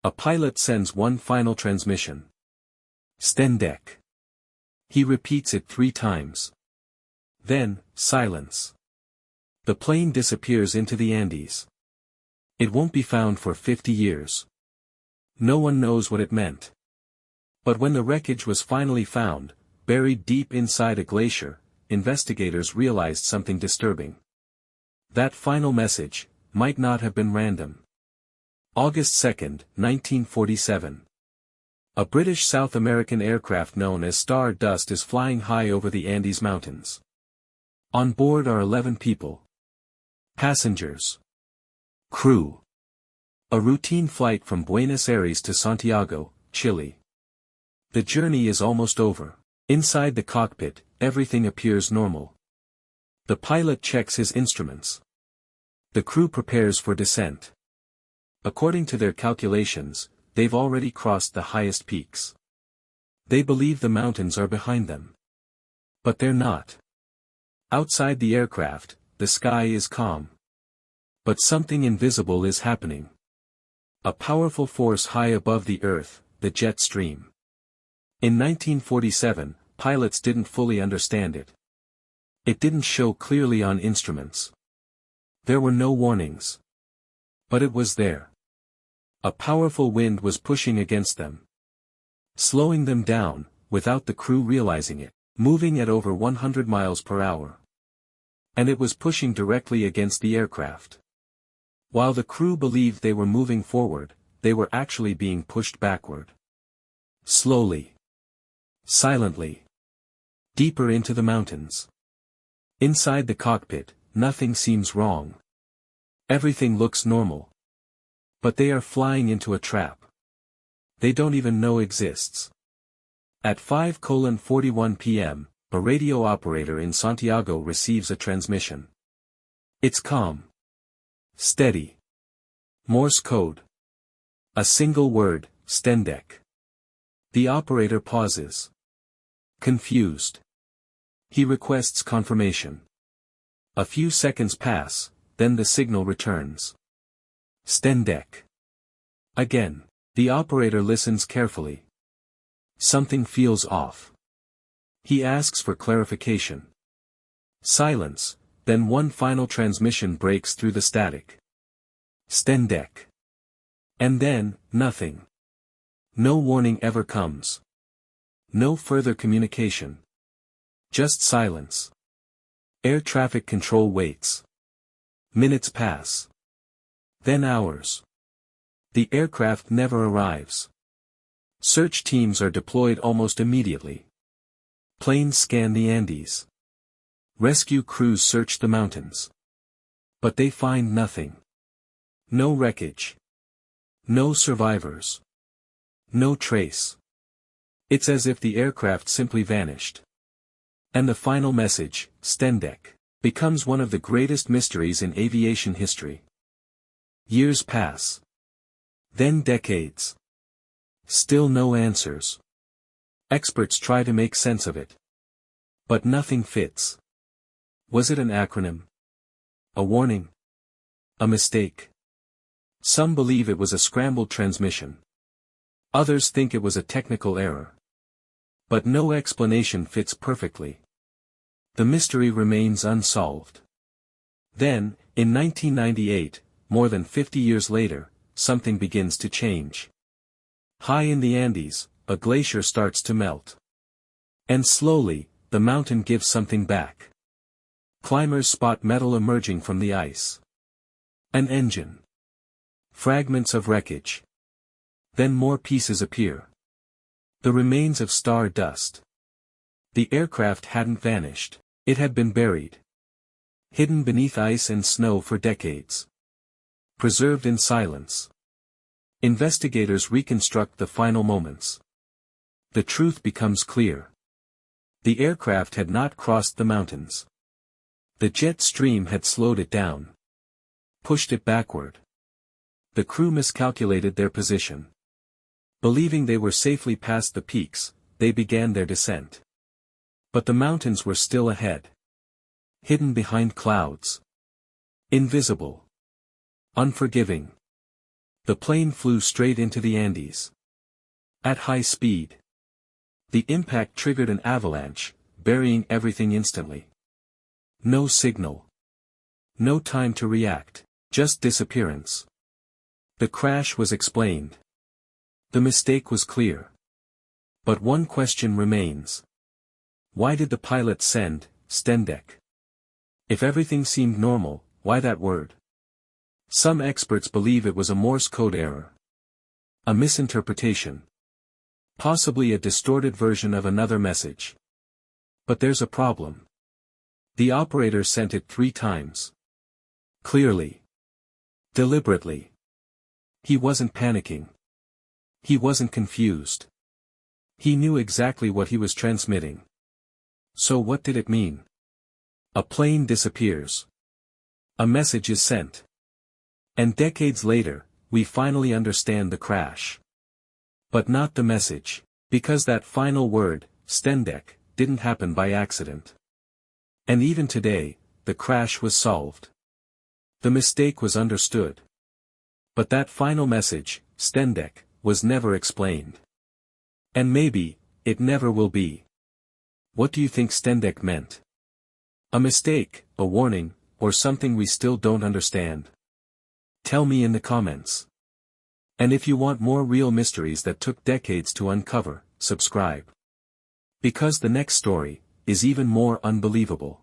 A pilot sends one final transmission. STENDEC. He repeats it 3 times. Then, silence. The plane disappears into the Andes. It won't be found for 50 years. No one knows what it meant. But when the wreckage was finally found, buried deep inside a glacier, investigators realized something disturbing. That final message might not have been random. August 2, 1947. A British South American aircraft known as Star Dust is flying high over the Andes Mountains. On board are 11 people. Passengers. Crew. A routine flight from Buenos Aires to Santiago, Chile. The journey is almost over. Inside the cockpit, everything appears normal. The pilot checks his instruments. The crew prepares for descent. According to their calculations, they've already crossed the highest peaks. They believe the mountains are behind them. But they're not. Outside the aircraft, the sky is calm. But something invisible is happening. A powerful force high above the Earth, the jet stream. In 1947, pilots didn't fully understand it. It didn't show clearly on instruments. There were no warnings. But it was there. A powerful wind was pushing against them. Slowing them down, without the crew realizing it, moving at over 100 miles per hour. And it was pushing directly against the aircraft. While the crew believed they were moving forward, they were actually being pushed backward. Slowly. Silently. Deeper into the mountains. Inside the cockpit, nothing seems wrong. Everything looks normal. But they are flying into a trap. They don't even know exists. At 5:41 p.m., a radio operator in Santiago receives a transmission. It's calm. Steady. Morse code. A single word, STENDEC. The operator pauses. Confused. He requests confirmation. A few seconds pass, then the signal returns. STENDEC. Again. The operator listens carefully. Something feels off. He asks for clarification. Silence, then one final transmission breaks through the static. STENDEC. And then, nothing. No warning ever comes. No further communication. Just silence. Air traffic control waits. Minutes pass. Then hours. The aircraft never arrives. Search teams are deployed almost immediately. Planes scan the Andes. Rescue crews search the mountains. But they find nothing. No wreckage. No survivors. No trace. It's as if the aircraft simply vanished. And the final message, STENDEC, becomes one of the greatest mysteries in aviation history. Years pass. Then decades. Still no answers. Experts try to make sense of it. But nothing fits. Was it an acronym? A warning? A mistake? Some believe it was a scrambled transmission. Others think it was a technical error. But no explanation fits perfectly. The mystery remains unsolved. Then, in 1998, more than 50 years later, something begins to change. High in the Andes, a glacier starts to melt. And slowly, the mountain gives something back. Climbers spot metal emerging from the ice. An engine. Fragments of wreckage. Then more pieces appear. The remains of star dust. The aircraft hadn't vanished. It had been buried. Hidden beneath ice and snow for decades. Preserved in silence. Investigators reconstruct the final moments. The truth becomes clear. The aircraft had not crossed the mountains. The jet stream had slowed it down. Pushed it backward. The crew miscalculated their position. Believing they were safely past the peaks, they began their descent. But the mountains were still ahead. Hidden behind clouds. Invisible. Unforgiving. The plane flew straight into the Andes. At high speed. The impact triggered an avalanche, burying everything instantly. No signal. No time to react, just disappearance. The crash was explained. The mistake was clear. But one question remains. Why did the pilot send STENDEC? If everything seemed normal, why that word? Some experts believe it was a Morse code error. A misinterpretation. Possibly a distorted version of another message. But there's a problem. The operator sent it 3 times. Clearly. Deliberately. He wasn't panicking. He wasn't confused. He knew exactly what he was transmitting. So what did it mean? A plane disappears. A message is sent. And decades later, we finally understand the crash. But not the message, because that final word, STENDEC, didn't happen by accident. And even today, the crash was solved. The mistake was understood. But that final message, STENDEC, was never explained. And maybe, it never will be. What do you think STENDEC meant? A mistake, a warning, or something we still don't understand? Tell me in the comments. And if you want more real mysteries that took decades to uncover, subscribe. Because the next story is even more unbelievable.